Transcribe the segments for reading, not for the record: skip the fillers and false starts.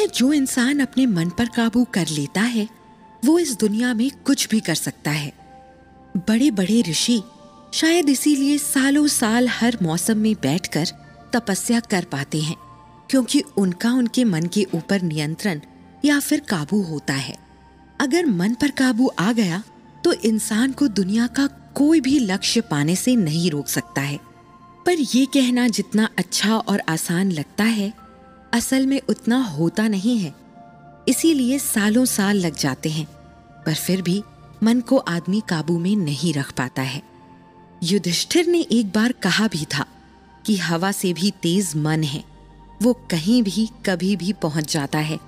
हैं जो इंसान अपने मन पर काबू कर लेता है वो इस दुनिया में कुछ भी कर सकता है। बड़े बड़े ऋषि शायद इसीलिए सालों साल हर मौसम में बैठकर तपस्या कर पाते हैं, क्योंकि उनका उनके मन के ऊपर नियंत्रण या फिर काबू होता है। अगर मन पर काबू आ गया तो इंसान को दुनिया का कोई भी लक्ष्य पाने से नहीं रोक सकता है। पर यह कहना जितना अच्छा और आसान लगता है, असल में उतना होता नहीं है। इसीलिए सालों साल लग जाते हैं, पर फिर भी मन को आदमी काबू में नहीं रख पाता है। युधिष्ठिर ने एक बार कहा भी था कि हवा से भी तेज मन है, वो कहीं भी कभी भी पहुंच जाता है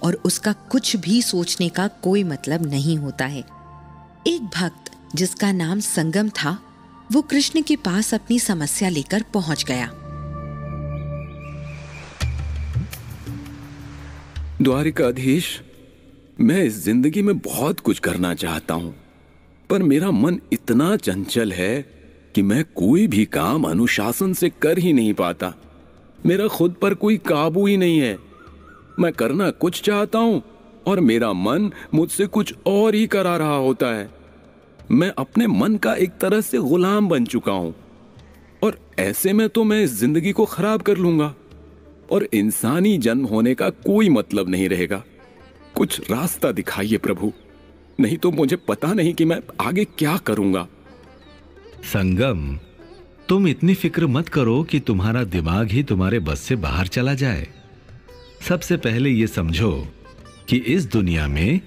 और उसका कुछ भी सोचने का कोई मतलब नहीं होता है। एक भक्त जिसका नाम संगम था, वो कृष्ण के पास अपनी समस्या लेकर पहुंच गया। द्वारिकाधीश, मैं इस जिंदगी में बहुत कुछ करना चाहता हूं, पर मेरा मन इतना चंचल है कि मैं कोई भी काम अनुशासन से कर ही नहीं पाता। मेरा खुद पर कोई काबू ही नहीं है। मैं करना कुछ चाहता हूं और मेरा मन मुझसे कुछ और ही करा रहा होता है। मैं अपने मन का एक तरह से गुलाम बन चुका हूं और ऐसे में तो मैं इस जिंदगी को खराब कर लूंगा और इंसानी जन्म होने का कोई मतलब नहीं रहेगा। कुछ रास्ता दिखाइए प्रभु, नहीं तो मुझे पता नहीं कि मैं आगे क्या करूंगा। संगम, तुम इतनी फिक्र मत करो कि तुम्हारा दिमाग ही तुम्हारे बस से बाहर चला जाए। सबसे पहले ये समझो कि इस दुनिया में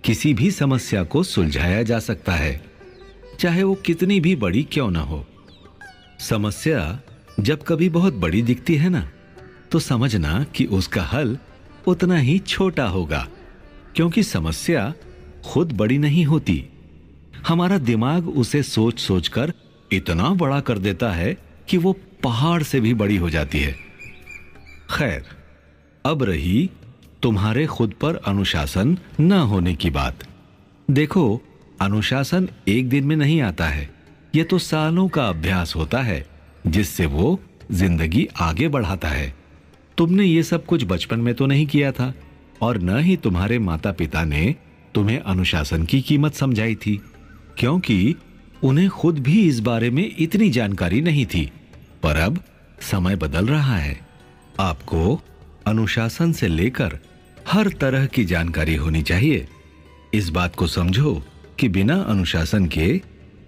किसी भी समस्या को सुलझाया जा सकता है, चाहे वो कितनी भी बड़ी क्यों ना हो। समस्या जब कभी बहुत बड़ी दिखती है ना, तो समझना कि उसका हल उतना ही छोटा होगा, क्योंकि समस्या खुद बड़ी नहीं होती। हमारा दिमाग उसे सोच सोचकर इतना बड़ा कर देता है कि वो पहाड़ से भी बड़ी हो जाती है। खैर, अब रही तुम्हारे खुद पर अनुशासन न होने की बात। देखो, अनुशासन एक दिन में नहीं आता है, यह तो सालों का अभ्यास होता है जिससे वो जिंदगी आगे बढ़ाता है। तुमने ये सब कुछ बचपन में तो नहीं किया था और न ही तुम्हारे माता पिता ने तुम्हें अनुशासन की कीमत समझाई थी, क्योंकि उन्हें खुद भी इस बारे में इतनी जानकारी नहीं थी। पर अब समय बदल रहा है। आपको अनुशासन से लेकर हर तरह की जानकारी होनी चाहिए। इस बात को समझो कि बिना अनुशासन के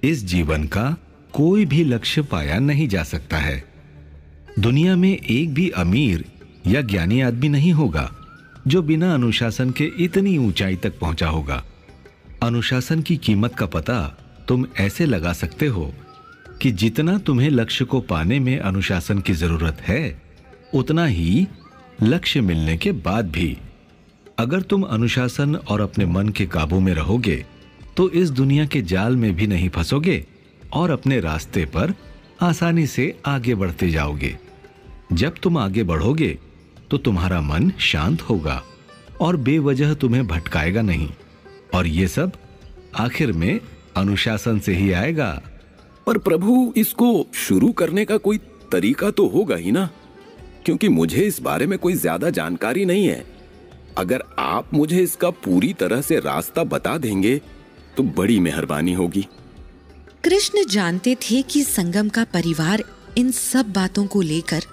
इस जीवन का कोई भी लक्ष्य पाया नहीं जा सकता है। दुनिया में एक भी अमीर या ज्ञानी आदमी नहीं होगा जो बिना अनुशासन के इतनी ऊंचाई तक पहुंचा होगा। अनुशासन की कीमत का पता तुम ऐसे लगा सकते हो कि जितना तुम्हें लक्ष्य को पाने में अनुशासन की जरूरत है, उतना ही लक्ष्य मिलने के बाद भी। अगर तुम अनुशासन और अपने मन के काबू में रहोगे तो इस दुनिया के जाल में भी नहीं फंसोगे और अपने रास्ते पर आसानी से आगे बढ़ते जाओगे। जब तुम आगे बढ़ोगे तो तुम्हारा मन शांत होगा और बेवजह तुम्हें भटकाएगा नहीं, और ये सब आखिर में अनुशासन से ही आएगा। पर प्रभु, इसको शुरू करने का कोई तरीका तो होगा ही ना, क्योंकि मुझे इस बारे में कोई ज्यादा जानकारी नहीं है। अगर आप मुझे इसका पूरी तरह से रास्ता बता देंगे तो बड़ी मेहरबानी होगी। कृष्ण जानते थे कि संगम का परिवार इन सब बातों को लेकर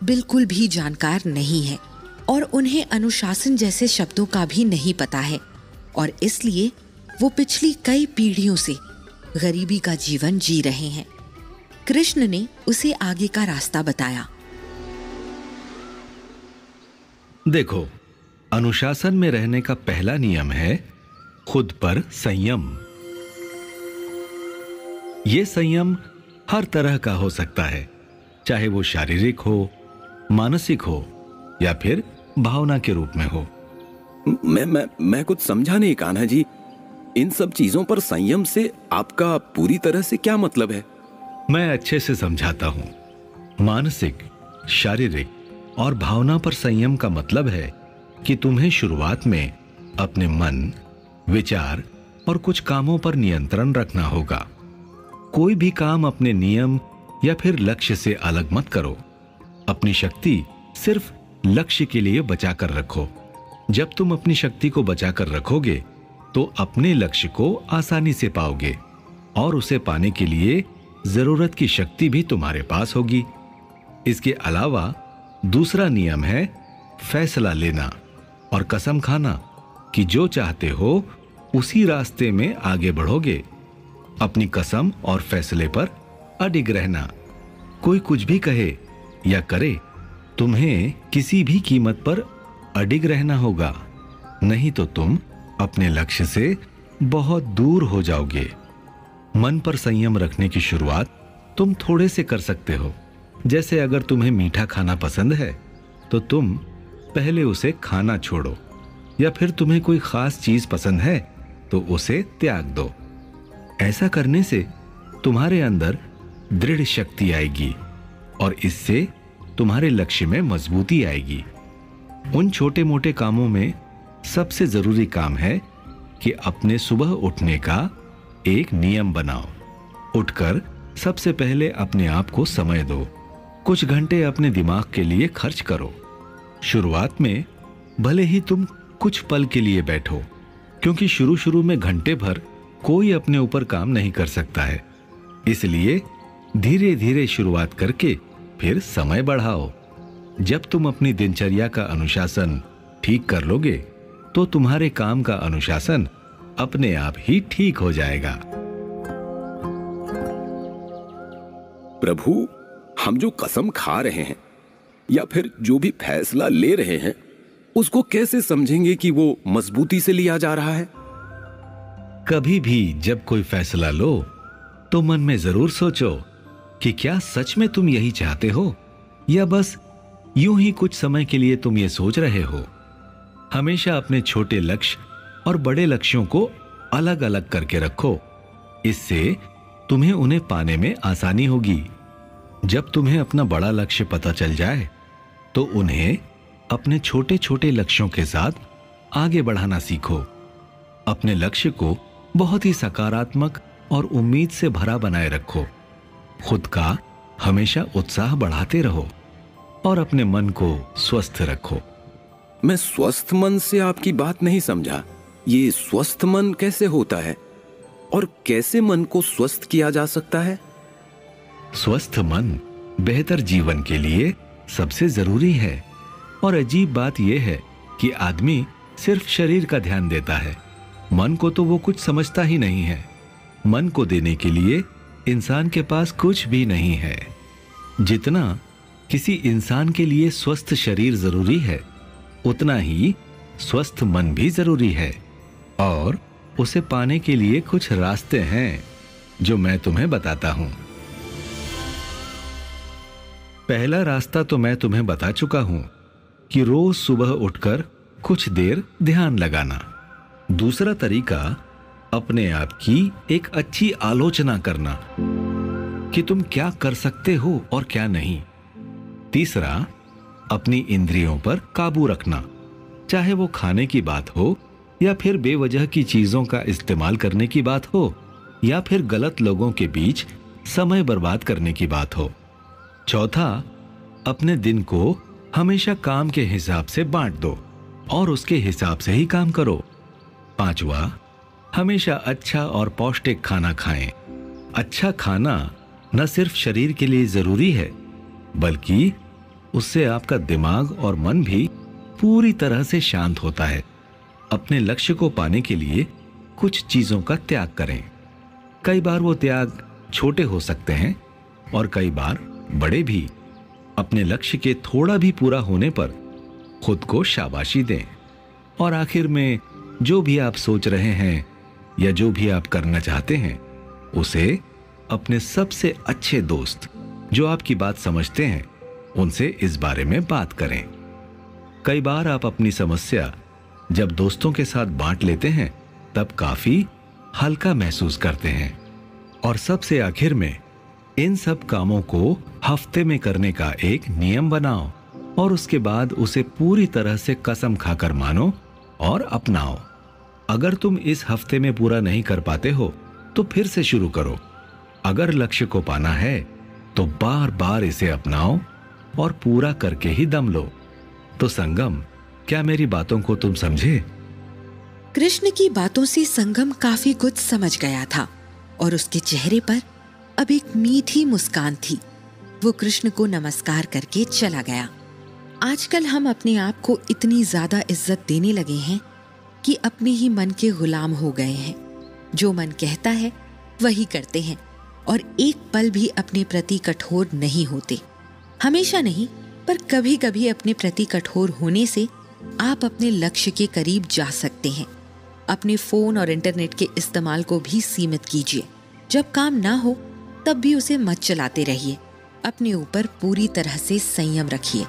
बिल्कुल भी जानकार नहीं है और उन्हें अनुशासन जैसे शब्दों का भी नहीं पता है, और इसलिए वो पिछली कई पीढ़ियों से गरीबी का जीवन जी रहे हैं। कृष्ण ने उसे आगे का रास्ता बताया। देखो, अनुशासन में रहने का पहला नियम है खुद पर संयम। यह संयम हर तरह का हो सकता है, चाहे वो शारीरिक हो, मानसिक हो या फिर भावना के रूप में हो। मैं कुछ समझा नहीं कान्हा जी। इन सब चीजों पर संयम से आपका पूरी तरह से क्या मतलब है? मैं अच्छे से समझाता हूं। मानसिक, शारीरिक और भावना पर संयम का मतलब है कि तुम्हें शुरुआत में अपने मन, विचार और कुछ कामों पर नियंत्रण रखना होगा। कोई भी काम अपने नियम या फिर लक्ष्य से अलग मत करो। अपनी शक्ति सिर्फ लक्ष्य के लिए बचा कर रखो। जब तुम अपनी शक्ति को बचाकर रखोगे तो अपने लक्ष्य को आसानी से पाओगे और उसे पाने के लिए जरूरत की शक्ति भी तुम्हारे पास होगी। इसके अलावा दूसरा नियम है फैसला लेना और कसम खाना कि जो चाहते हो उसी रास्ते में आगे बढ़ोगे। अपनी कसम और फैसले पर अडिग रहना। कोई कुछ भी कहे या करे, तुम्हें किसी भी कीमत पर अडिग रहना होगा, नहीं तो तुम अपने लक्ष्य से बहुत दूर हो जाओगे। मन पर संयम रखने की शुरुआत तुम थोड़े से कर सकते हो। जैसे अगर तुम्हें मीठा खाना पसंद है तो तुम पहले उसे खाना छोड़ो, या फिर तुम्हें कोई खास चीज पसंद है तो उसे त्याग दो। ऐसा करने से तुम्हारे अंदर दृढ़ शक्ति आएगी और इससे तुम्हारे लक्ष्य में मजबूती आएगी। उन छोटे मोटे कामों में सबसे जरूरी काम है कि अपने सुबह उठने का एक नियम बनाओ। उठकर सबसे पहले अपने आप को समय दो। कुछ घंटे अपने दिमाग के लिए खर्च करो। शुरुआत में भले ही तुम कुछ पल के लिए बैठो, क्योंकि शुरू में घंटे भर कोई अपने ऊपर काम नहीं कर सकता है। इसलिए धीरे धीरे शुरुआत करके फिर समय बढ़ाओ। जब तुम अपनी दिनचर्या का अनुशासन ठीक कर लोगे तो तुम्हारे काम का अनुशासन अपने आप ही ठीक हो जाएगा। प्रभु, हम जो कसम खा रहे हैं या फिर जो भी फैसला ले रहे हैं उसको कैसे समझेंगे कि वो मजबूती से लिया जा रहा है? कभी भी जब कोई फैसला लो तो मन में जरूर सोचो कि क्या सच में तुम यही चाहते हो या बस यूं ही कुछ समय के लिए तुम ये सोच रहे हो। हमेशा अपने छोटे लक्ष्य और बड़े लक्ष्यों को अलग अलग करके रखो। इससे तुम्हें उन्हें पाने में आसानी होगी। जब तुम्हें अपना बड़ा लक्ष्य पता चल जाए तो उन्हें अपने छोटे छोटे लक्ष्यों के साथ आगे बढ़ाना सीखो। अपने लक्ष्य को बहुत ही सकारात्मक और उम्मीद से भरा बनाए रखो। खुद का हमेशा उत्साह बढ़ाते रहो और अपने मन को स्वस्थ रखो। मैं स्वस्थ मन से आपकी बात नहीं समझा। ये स्वस्थ मन कैसे होता है और कैसे मन को स्वस्थ किया जा सकता है? स्वस्थ मन बेहतर जीवन के लिए सबसे जरूरी है। और अजीब बात यह है कि आदमी सिर्फ शरीर का ध्यान देता है, मन को तो वो कुछ समझता ही नहीं है। मन को देने के लिए इंसान के पास कुछ भी नहीं है। जितना किसी इंसान के लिए स्वस्थ शरीर जरूरी है, उतना ही स्वस्थ मन भी जरूरी है। और उसे पाने के लिए कुछ रास्ते हैं जो मैं तुम्हें बताता हूं। पहला रास्ता तो मैं तुम्हें बता चुका हूं कि रोज सुबह उठकर कुछ देर ध्यान लगाना। दूसरा तरीका अपने आप की एक अच्छी आलोचना करना कि तुम क्या कर सकते हो और क्या नहीं। तीसरा अपनी इंद्रियों पर काबू रखना, चाहे वो खाने की बात हो या फिर बेवजह की चीजों का इस्तेमाल करने की बात हो या फिर गलत लोगों के बीच समय बर्बाद करने की बात हो। चौथा, अपने दिन को हमेशा काम के हिसाब से बांट दो और उसके हिसाब से ही काम करो। पांचवा, हमेशा अच्छा और पौष्टिक खाना खाएं। अच्छा खाना न सिर्फ शरीर के लिए जरूरी है, बल्कि उससे आपका दिमाग और मन भी पूरी तरह से शांत होता है। अपने लक्ष्य को पाने के लिए कुछ चीजों का त्याग करें। कई बार वो त्याग छोटे हो सकते हैं और कई बार बड़े भी। अपने लक्ष्य के थोड़ा भी पूरा होने पर खुद को शाबाशी दें। और आखिर में जो भी आप सोच रहे हैं या जो भी आप करना चाहते हैं, उसे अपने सबसे अच्छे दोस्त जो आपकी बात समझते हैं उनसे इस बारे में बात करें। कई बार आप अपनी समस्या जब दोस्तों के साथ बांट लेते हैं तब काफी हल्का महसूस करते हैं। और सबसे आखिर में इन सब कामों को हफ्ते में करने का एक नियम बनाओ और उसके बाद उसे पूरी तरह से कसम खाकर मानो और अपनाओ। अगर तुम इस हफ्ते में पूरा नहीं कर पाते हो तो फिर से शुरू करो। अगर लक्ष्य को पाना है तो बार बार इसे अपनाओ और पूरा करके ही दम लो। तो संगम, क्या मेरी बातों को तुम समझे? कृष्ण की बातों से संगम काफी कुछ समझ गया था और उसके चेहरे पर अब एक मीठी मुस्कान थी। वो कृष्ण को नमस्कार करके चला गया। आजकल हम अपने आप को इतनी ज्यादा इज्जत देने लगे हैं कि अपने ही मन के गुलाम हो गए हैं। जो मन कहता है वही करते हैं और एक पल भी अपने प्रति कठोर नहीं होते। हमेशा नहीं, पर कभी कभी अपने प्रति कठोर होने से आप अपने लक्ष्य के करीब जा सकते हैं। अपने फोन और इंटरनेट के इस्तेमाल को भी सीमित कीजिए। जब काम ना हो तब भी उसे मत चलाते रहिए। अपने ऊपर पूरी तरह से संयम रखिए।